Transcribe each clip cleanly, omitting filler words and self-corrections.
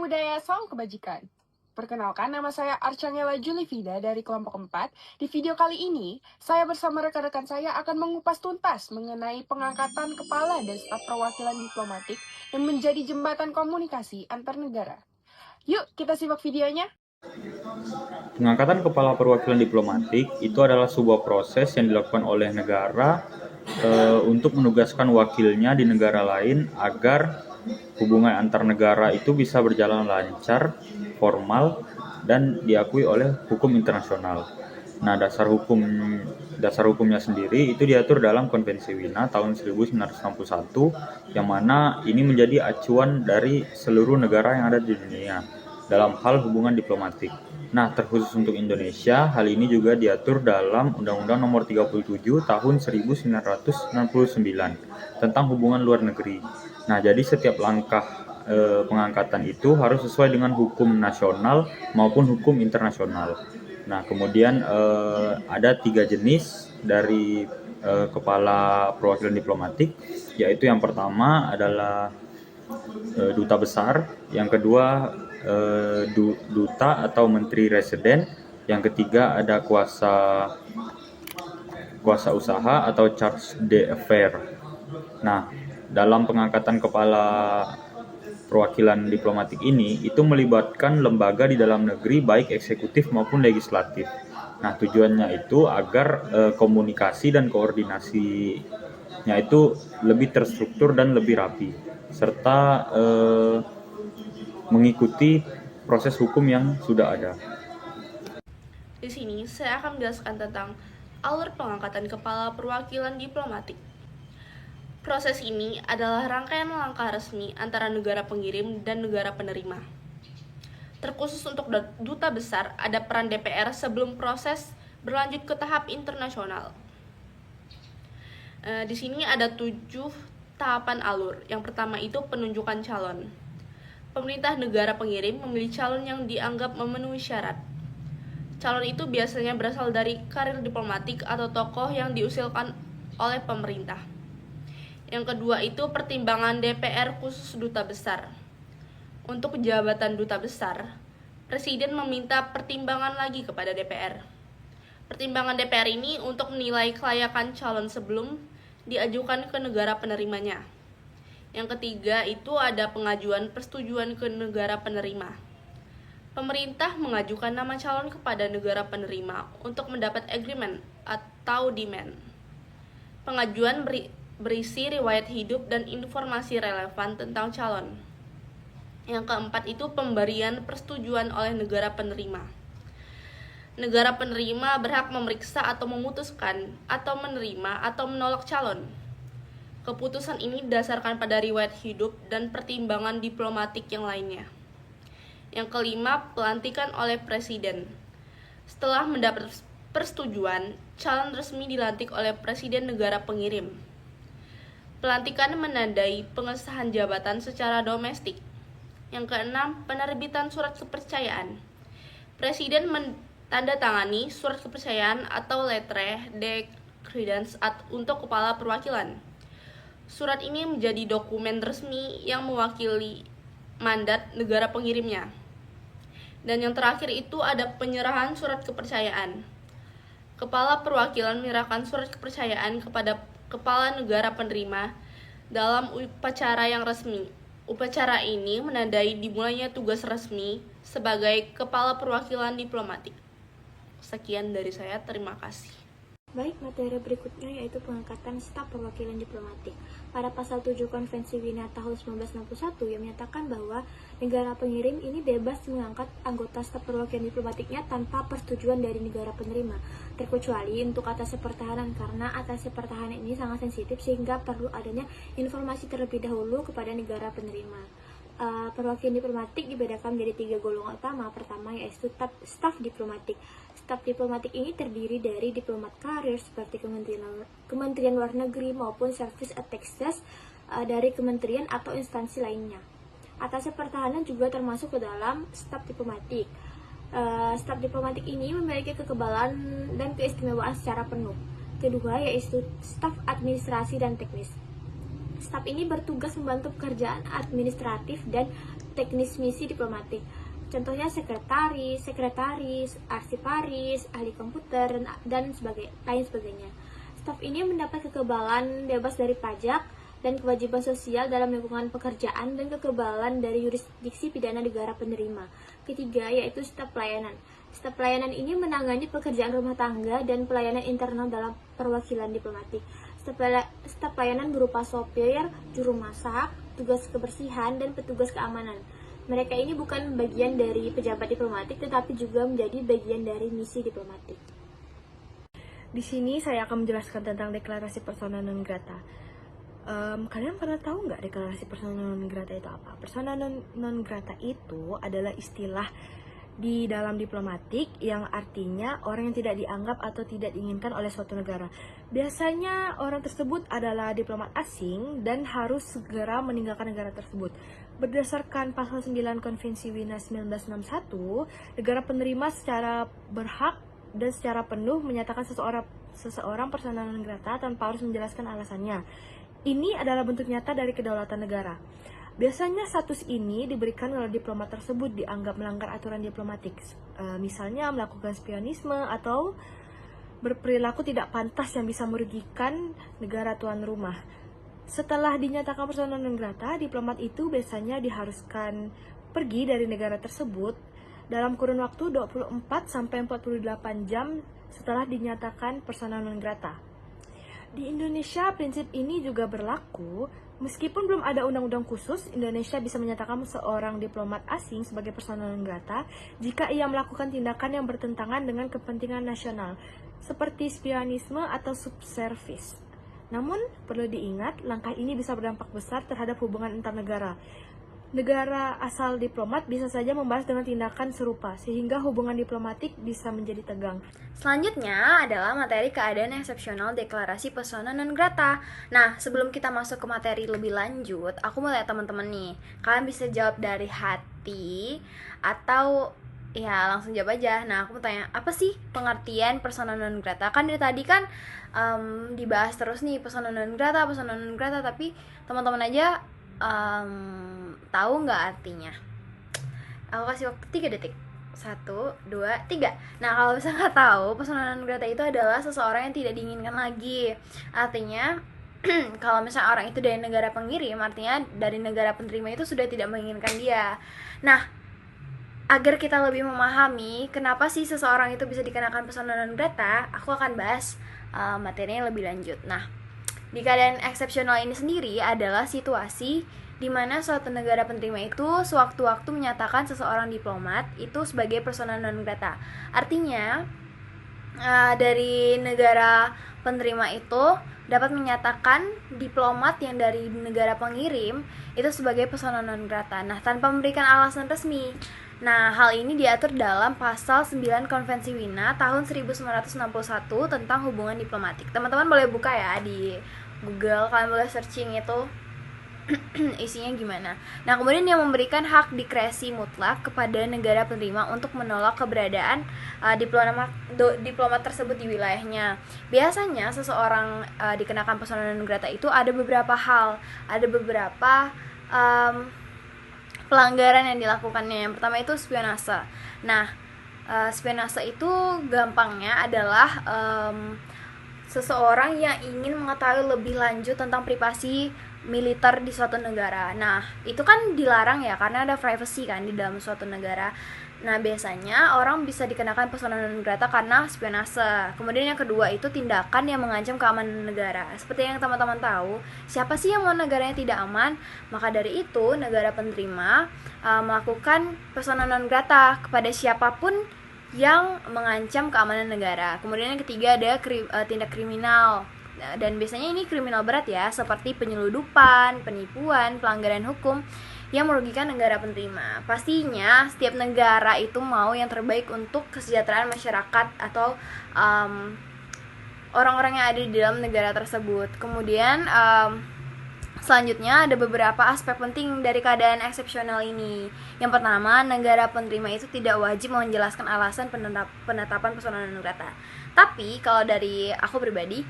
Budaya Salam Kebajikan. Perkenalkan, nama saya Archangela Julivida dari kelompok 4. Di video kali ini, saya bersama rekan-rekan saya akan mengupas tuntas mengenai pengangkatan kepala dan staf perwakilan diplomatik yang menjadi jembatan komunikasi antar negara. Yuk, kita simak videonya. Pengangkatan kepala perwakilan diplomatik itu adalah sebuah proses yang dilakukan oleh negara untuk menugaskan wakilnya di negara lain agar hubungan antar negara itu bisa berjalan lancar, formal, dan diakui oleh hukum internasional. Nah, dasar hukumnya sendiri itu diatur dalam Konvensi Wina tahun 1961, yang mana ini menjadi acuan dari seluruh negara yang ada di dunia dalam hal hubungan diplomatik. Nah, terkhusus untuk Indonesia, hal ini juga diatur dalam Undang-Undang Nomor 37 Tahun 1999 tentang hubungan luar negeri. Nah, jadi setiap langkah pengangkatan itu harus sesuai dengan hukum nasional maupun hukum internasional. Nah, kemudian ada 3 jenis dari kepala perwakilan diplomatik, yaitu yang pertama adalah duta besar, yang kedua duta atau menteri residen, yang ketiga ada kuasa usaha atau charge d'affaires. Nah, dalam pengangkatan kepala perwakilan diplomatik ini itu melibatkan lembaga di dalam negeri baik eksekutif maupun legislatif. Nah, tujuannya itu agar komunikasi dan koordinasinya itu lebih terstruktur dan lebih rapi, serta mengikuti proses hukum yang sudah ada. Di sini saya akan menjelaskan tentang alur pengangkatan kepala perwakilan diplomatik. Proses ini adalah rangkaian langkah resmi antara negara pengirim dan negara penerima. Terkhusus untuk duta besar, ada peran DPR sebelum proses berlanjut ke tahap internasional. Di sini ada 7 tahapan alur. Yang pertama itu penunjukan calon. Pemerintah negara pengirim memilih calon yang dianggap memenuhi syarat. Calon itu biasanya berasal dari karir diplomatik atau tokoh yang diusulkan oleh pemerintah. Yang kedua itu pertimbangan DPR khusus duta besar. Untuk jabatan duta besar, Presiden meminta pertimbangan lagi kepada DPR. Pertimbangan DPR ini untuk menilai kelayakan calon sebelum diajukan ke negara penerimanya. Yang ketiga itu ada pengajuan persetujuan ke negara penerima. Pemerintah mengajukan nama calon kepada negara penerima untuk mendapat agreement atau demand. Pengajuan berisi riwayat hidup dan informasi relevan tentang calon. Yang keempat itu pemberian persetujuan oleh negara penerima. Negara penerima berhak memeriksa atau memutuskan atau menerima atau menolak calon. Keputusan ini didasarkan pada riwayat hidup dan pertimbangan diplomatik yang lainnya. Yang kelima, pelantikan oleh Presiden. Setelah mendapat persetujuan, calon resmi dilantik oleh Presiden negara pengirim. Pelantikan menandai pengesahan jabatan secara domestik. Yang keenam, penerbitan surat kepercayaan. Presiden menandatangani surat kepercayaan atau lettre de credence untuk kepala perwakilan. Surat ini menjadi dokumen resmi yang mewakili mandat negara pengirimnya. Dan yang terakhir itu ada penyerahan surat kepercayaan. Kepala perwakilan menyerahkan surat kepercayaan kepada kepala negara penerima dalam upacara yang resmi. Upacara ini menandai dimulainya tugas resmi sebagai kepala perwakilan diplomatik. Sekian dari saya, terima kasih. Baik, materi berikutnya yaitu pengangkatan staf perwakilan diplomatik. Pada pasal 7 Konvensi Wina tahun 1961 yang menyatakan bahwa negara pengirim ini bebas mengangkat anggota staf perwakilan diplomatiknya tanpa persetujuan dari negara penerima, terkecuali untuk atasé pertahanan, karena atasé pertahanan ini sangat sensitif sehingga perlu adanya informasi terlebih dahulu kepada negara penerima. Perwakilan diplomatik dibedakan menjadi 3 golongan utama. Pertama yaitu staf diplomatik. Staf diplomatik ini terdiri dari diplomat karir seperti Kementerian Luar Negeri maupun service attachés dari kementerian atau instansi lainnya. Atasé pertahanan juga termasuk ke dalam staf diplomatik. Staf diplomatik ini memiliki kekebalan dan keistimewaan secara penuh. Kedua yaitu staf administrasi dan teknis. Staf ini bertugas membantu pekerjaan administratif dan teknis misi diplomatik. Contohnya sekretaris, arsiparis, ahli komputer, dan lain sebagainya. Staf ini mendapat kekebalan bebas dari pajak dan kewajiban sosial dalam lingkungan pekerjaan dan kekebalan dari yurisdiksi pidana negara penerima. Ketiga, yaitu staf pelayanan. Staf pelayanan ini menangani pekerjaan rumah tangga dan pelayanan internal dalam perwakilan diplomatik. Staf pelayanan berupa sopir, juru masak, tugas kebersihan, dan petugas keamanan. Mereka ini bukan bagian dari pejabat diplomatik, tetapi juga menjadi bagian dari misi diplomatik. Di sini saya akan menjelaskan tentang deklarasi persona non grata. Kalian pernah tahu nggak deklarasi persona non grata itu apa? Persona non grata itu adalah istilah di dalam diplomatik yang artinya orang yang tidak dianggap atau tidak diinginkan oleh suatu negara. Biasanya orang tersebut adalah diplomat asing dan harus segera meninggalkan negara tersebut. Berdasarkan pasal 9 Konvensi Wina 1961, negara penerima secara berhak dan secara penuh menyatakan seseorang persona non grata tanpa harus menjelaskan alasannya. Ini adalah bentuk nyata dari kedaulatan negara. Biasanya status ini diberikan kalau diplomat tersebut dianggap melanggar aturan diplomatik, misalnya melakukan spionisme atau berperilaku tidak pantas yang bisa merugikan negara tuan rumah. Setelah dinyatakan persona non grata, diplomat itu biasanya diharuskan pergi dari negara tersebut dalam kurun waktu 24 sampai 48 jam setelah dinyatakan persona non grata. Di Indonesia, prinsip ini juga berlaku. Meskipun belum ada undang-undang khusus, Indonesia bisa menyatakan seorang diplomat asing sebagai persona non grata jika ia melakukan tindakan yang bertentangan dengan kepentingan nasional, seperti spionisme atau subservis. Namun, perlu diingat, langkah ini bisa berdampak besar terhadap hubungan antar negara. Negara asal diplomat bisa saja membalas dengan tindakan serupa, sehingga hubungan diplomatik bisa menjadi tegang. Selanjutnya adalah materi keadaan eksepsional deklarasi persona non grata. Nah, sebelum kita masuk ke materi lebih lanjut, aku mau lihat teman-teman nih. Kalian bisa jawab dari hati atau ya langsung jawab aja. Nah, aku mau tanya, apa sih pengertian persona non grata? Kan dari tadi kan dibahas terus nih persona non grata, tapi teman-teman aja tahu nggak artinya? Aku kasih waktu 3 detik. 1, 2, 3. Nah, kalau misalnya nggak tahu, persona non grata itu adalah seseorang yang tidak diinginkan lagi. Artinya, kalau misalnya orang itu dari negara pengirim, artinya dari negara penerima itu sudah tidak menginginkan dia. Nah, agar kita lebih memahami kenapa sih seseorang itu bisa dikenakan persona non grata, aku akan bahas materinya lebih lanjut. Nah, di keadaan eksepsional ini sendiri adalah situasi di mana suatu negara penerima itu sewaktu-waktu menyatakan seseorang diplomat itu sebagai persona non grata. Artinya, dari negara penerima itu dapat menyatakan diplomat yang dari negara pengirim itu sebagai persona non grata. Nah, tanpa memberikan alasan resmi. Nah, hal ini diatur dalam pasal 9 Konvensi Wina tahun 1961 tentang hubungan diplomatik. Teman-teman boleh buka ya di Google, kalian boleh searching itu isinya gimana. Nah, kemudian yang memberikan hak diskresi mutlak kepada negara penerima untuk menolak keberadaan diplomat tersebut di wilayahnya. Biasanya seseorang dikenakan persona non grata itu ada beberapa hal, ada beberapa pelanggaran yang dilakukannya. Yang pertama itu spionase. Nah, spionase itu gampangnya adalah seseorang yang ingin mengetahui lebih lanjut tentang privasi militer di suatu negara. Nah, itu kan dilarang ya, karena ada privacy kan di dalam suatu negara. Nah, biasanya orang bisa dikenakan persona non grata karena spionase. Kemudian yang kedua itu tindakan yang mengancam keamanan negara. Seperti yang teman-teman tahu, siapa sih yang mau negaranya tidak aman? Maka dari itu, negara penerima melakukan persona non grata kepada siapapun yang mengancam keamanan negara. Kemudian yang ketiga ada tindak kriminal. Dan biasanya ini kriminal berat ya, seperti penyeludupan, penipuan, pelanggaran hukum yang merugikan negara penerima. Pastinya setiap negara itu mau yang terbaik untuk kesejahteraan masyarakat atau orang-orang yang ada di dalam negara tersebut. Kemudian selanjutnya ada beberapa aspek penting dari keadaan eksepsional ini. Yang pertama, negara penerima itu tidak wajib menjelaskan alasan penetapan persona non grata. Tapi kalau dari aku pribadi,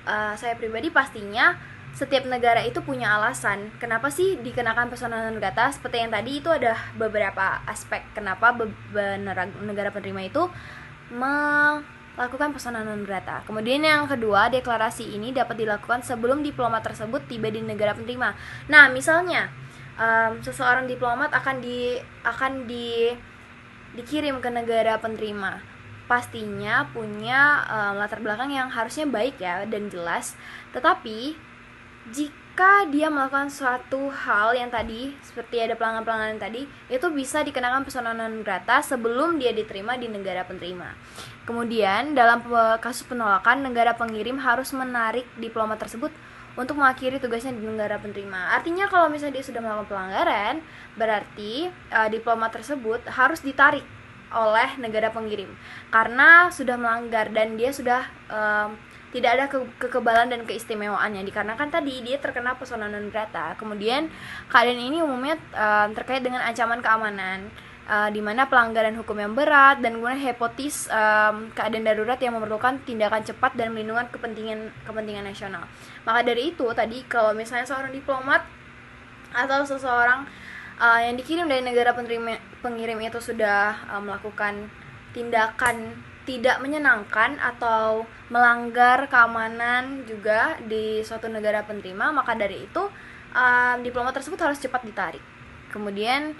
saya pribadi pastinya setiap negara itu punya alasan kenapa sih dikenakan persona non grata. Seperti yang tadi itu ada beberapa aspek kenapa negara penerima itu melakukan persona non grata. Kemudian yang kedua, deklarasi ini dapat dilakukan sebelum diplomat tersebut tiba di negara penerima. Nah, misalnya seseorang diplomat akan dikirim ke negara penerima, pastinya punya latar belakang yang harusnya baik ya dan jelas. Tetapi jika dia melakukan suatu hal yang tadi seperti ada pelanggaran-pelanggaran tadi, itu bisa dikenakan persona non grata sebelum dia diterima di negara penerima. Kemudian dalam kasus penolakan, negara pengirim harus menarik diplomat tersebut untuk mengakhiri tugasnya di negara penerima. Artinya kalau misalnya dia sudah melakukan pelanggaran, berarti diplomat tersebut harus ditarik oleh negara pengirim karena sudah melanggar dan dia sudah tidak ada kekebalan dan keistimewaannya dikarenakan tadi dia terkena persona non grata. Kemudian keadaan ini umumnya terkait dengan ancaman keamanan, di mana pelanggaran hukum yang berat dan kemudian hipotesis keadaan darurat yang memerlukan tindakan cepat dan melindungi kepentingan nasional. Maka dari itu tadi kalau misalnya seorang diplomat atau seseorang yang dikirim dari negara pengirim itu sudah melakukan tindakan tidak menyenangkan atau melanggar keamanan juga di suatu negara penerima, maka dari itu diplomat tersebut harus cepat ditarik. Kemudian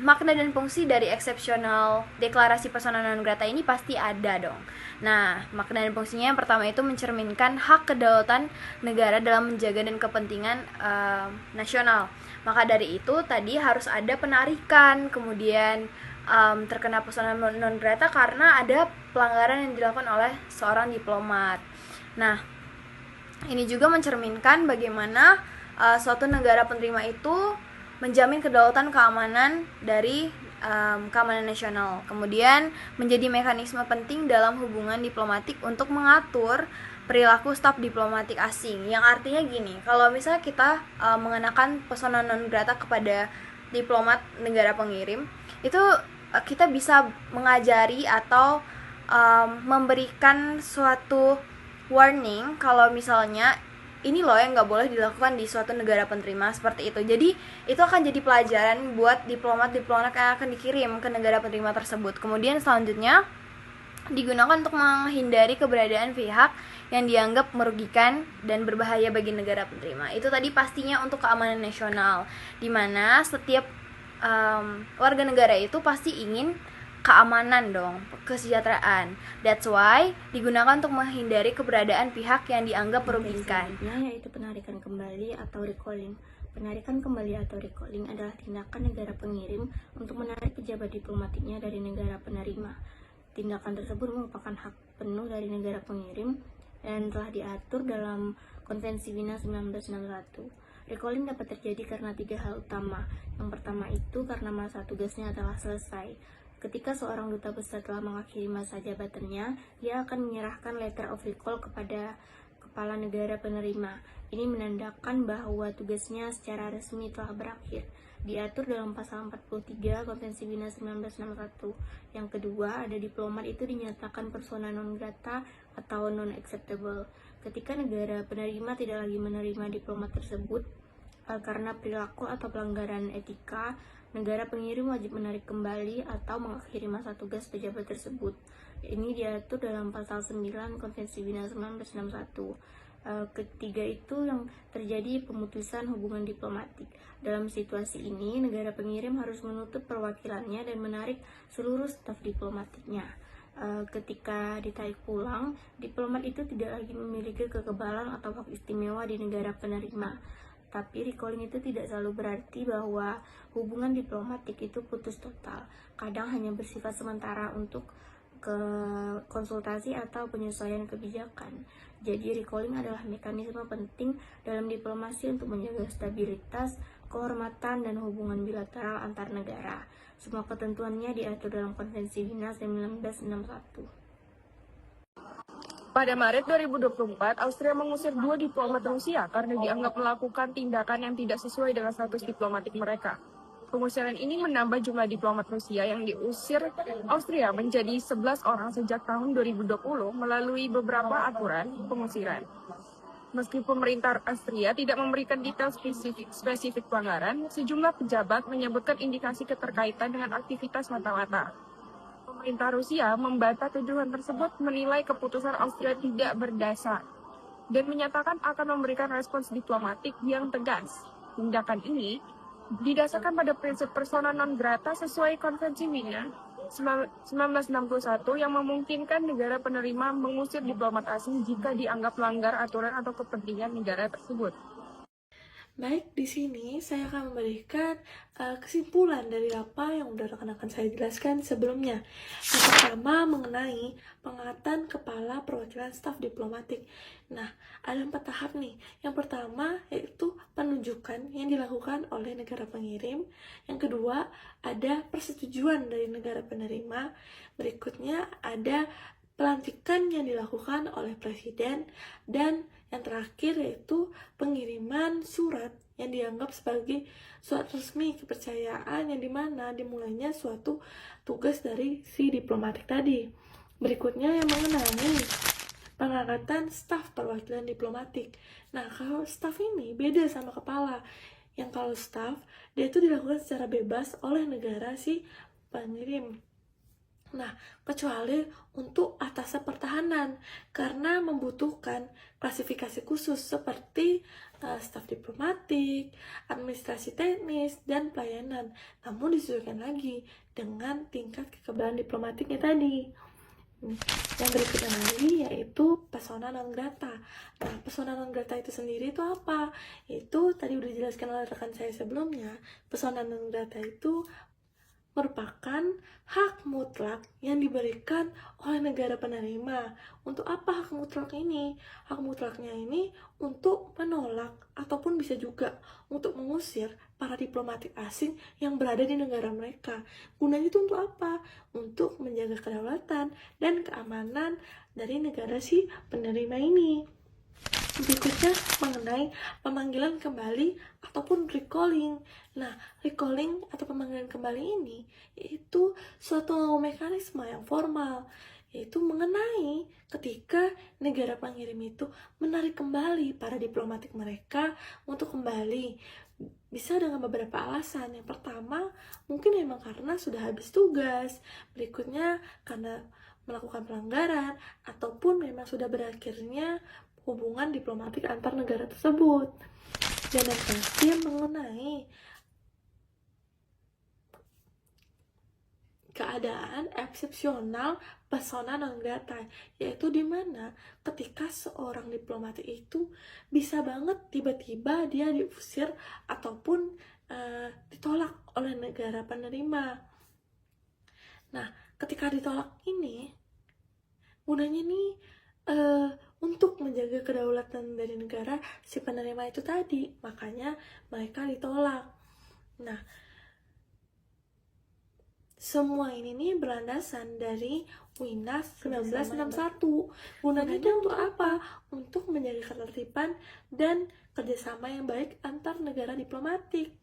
makna dan fungsi dari eksepsional deklarasi persona non grata ini pasti ada dong. Nah, makna dan fungsinya yang pertama itu mencerminkan hak kedaulatan negara dalam menjaga dan kepentingan nasional. Maka dari itu tadi harus ada penarikan, kemudian terkena persona non grata karena ada pelanggaran yang dilakukan oleh seorang diplomat. Nah, ini juga mencerminkan bagaimana suatu negara penerima itu menjamin kedaulatan keamanan dari keamanan nasional. Kemudian menjadi mekanisme penting dalam hubungan diplomatik untuk mengatur perilaku staf diplomatik asing. Yang artinya gini, kalau misalnya kita mengenakan persona non grata kepada diplomat negara pengirim, itu kita bisa mengajari atau memberikan suatu warning kalau misalnya ini loh yang nggak boleh dilakukan di suatu negara penerima seperti itu. Jadi itu akan jadi pelajaran buat diplomat yang akan dikirim ke negara penerima tersebut. Kemudian selanjutnya digunakan untuk menghindari keberadaan pihak yang dianggap merugikan dan berbahaya bagi negara penerima. Itu tadi pastinya untuk keamanan nasional, di mana setiap warga negara itu pasti ingin keamanan dong, kesejahteraan. That's why digunakan untuk menghindari keberadaan pihak yang dianggap merugikan. Selanjutnya yaitu penarikan kembali atau recalling. Penarikan kembali atau recalling adalah tindakan negara pengirim untuk menarik pejabat diplomatiknya dari negara penerima. Tindakan tersebut merupakan hak penuh dari negara pengirim dan telah diatur dalam Konvensi Wina 1961. Recalling dapat terjadi karena 3 hal utama. Yang pertama itu karena masa tugasnya telah selesai. Ketika seorang duta besar telah mengakhiri masa jabatannya, dia akan menyerahkan letter of recall kepada kepala negara penerima. Ini menandakan bahwa tugasnya secara resmi telah berakhir. Diatur dalam pasal 43 Konvensi Wina 1961. Yang kedua, ada diplomat itu dinyatakan persona non grata atau non acceptable. Ketika negara penerima tidak lagi menerima diplomat tersebut karena perilaku atau pelanggaran etika, negara pengirim wajib menarik kembali atau mengakhiri masa tugas pejabat tersebut. Ini diatur dalam pasal 9 Konvensi Wina 1961. Ketiga itu yang terjadi pemutusan hubungan diplomatik. Dalam situasi ini, negara pengirim harus menutup perwakilannya dan menarik seluruh staf diplomatiknya. Ketika ditarik pulang, diplomat itu tidak lagi memiliki kekebalan atau hak istimewa di negara penerima. Tapi recalling itu tidak selalu berarti bahwa hubungan diplomatik itu putus total. Kadang hanya bersifat sementara untuk konsultasi atau penyesuaian kebijakan. Jadi recalling adalah mekanisme penting dalam diplomasi untuk menjaga stabilitas, kehormatan, dan hubungan bilateral antar negara. Semua ketentuannya diatur dalam Konvensi Wina 1961. Pada Maret 2024, Austria mengusir 2 diplomat Rusia karena dianggap melakukan tindakan yang tidak sesuai dengan status diplomatik mereka. Pengusiran ini menambah jumlah diplomat Rusia yang diusir Austria menjadi 11 orang sejak tahun 2020 melalui beberapa aturan pengusiran. Meski pemerintah Austria tidak memberikan detail spesifik pelanggaran, sejumlah pejabat menyebutkan indikasi keterkaitan dengan aktivitas mata-mata. Pemerintah Rusia membantah tuduhan tersebut, menilai keputusan Austria tidak berdasar, dan menyatakan akan memberikan respons diplomatik yang tegas. Tindakan ini didasarkan pada prinsip persona non grata sesuai Konvensi Wina 1961 yang memungkinkan negara penerima mengusir diplomat asing jika dianggap melanggar aturan atau kepentingan negara tersebut. Baik, di sini saya akan memberikan kesimpulan dari apa yang sudah rekan-rekan saya jelaskan sebelumnya. Yang pertama mengenai pengangkatan kepala perwakilan staf diplomatik. Nah, ada 4 tahap nih. Yang pertama yaitu penunjukan yang dilakukan oleh negara pengirim. Yang kedua ada persetujuan dari negara penerima. Berikutnya ada pelantikan yang dilakukan oleh presiden, dan yang terakhir yaitu pengiriman surat yang dianggap sebagai surat resmi kepercayaan yang dimana dimulainya suatu tugas dari si diplomatik tadi. Berikutnya yang mengenai pengangkatan staf perwakilan diplomatik. Nah, kalau staf ini beda sama kepala. Yang kalau staf, dia itu dilakukan secara bebas oleh negara si pengirim. Nah, kecuali untuk atas pertahanan, karena membutuhkan klasifikasi khusus seperti staf diplomatik, administrasi teknis, dan pelayanan. Namun disesuaikan lagi dengan tingkat kekebalan diplomatiknya tadi. Yang berikutnya lagi yaitu persona non grata. Nah, persona non grata itu sendiri itu apa? Itu tadi udah dijelaskan oleh rekan saya sebelumnya. Persona non grata itu merupakan hak mutlak yang diberikan oleh negara penerima. Untuk apa hak mutlak ini? Hak mutlaknya ini untuk menolak ataupun bisa juga untuk mengusir para diplomatik asing yang berada di negara mereka. Gunanya itu untuk apa? Untuk menjaga kedaulatan dan keamanan dari negara si penerima ini. Berikutnya mengenai pemanggilan kembali ataupun recalling. Nah, recalling atau pemanggilan kembali ini yaitu suatu mekanisme yang formal, yaitu mengenai ketika negara pengirim itu menarik kembali para diplomatik mereka untuk kembali. Bisa dengan beberapa alasan. Yang pertama, mungkin memang karena sudah habis tugas. Berikutnya, karena melakukan pelanggaran, ataupun memang sudah berakhirnya hubungan diplomatik antar negara tersebut. Dan yang terakhir mengenai keadaan eksepsional persona non grata, yaitu dimana ketika seorang diplomatik itu bisa banget tiba-tiba dia diusir ataupun ditolak oleh negara penerima. Nah, ketika ditolak ini gunanya nih untuk menjaga kedaulatan dari negara si penerima itu tadi, makanya mereka ditolak. Nah, semua ini nih berlandasan dari Wina 1961. Gunanya itu untuk apa? Untuk menjaga ketertiban dan kerjasama yang baik antar negara diplomatik.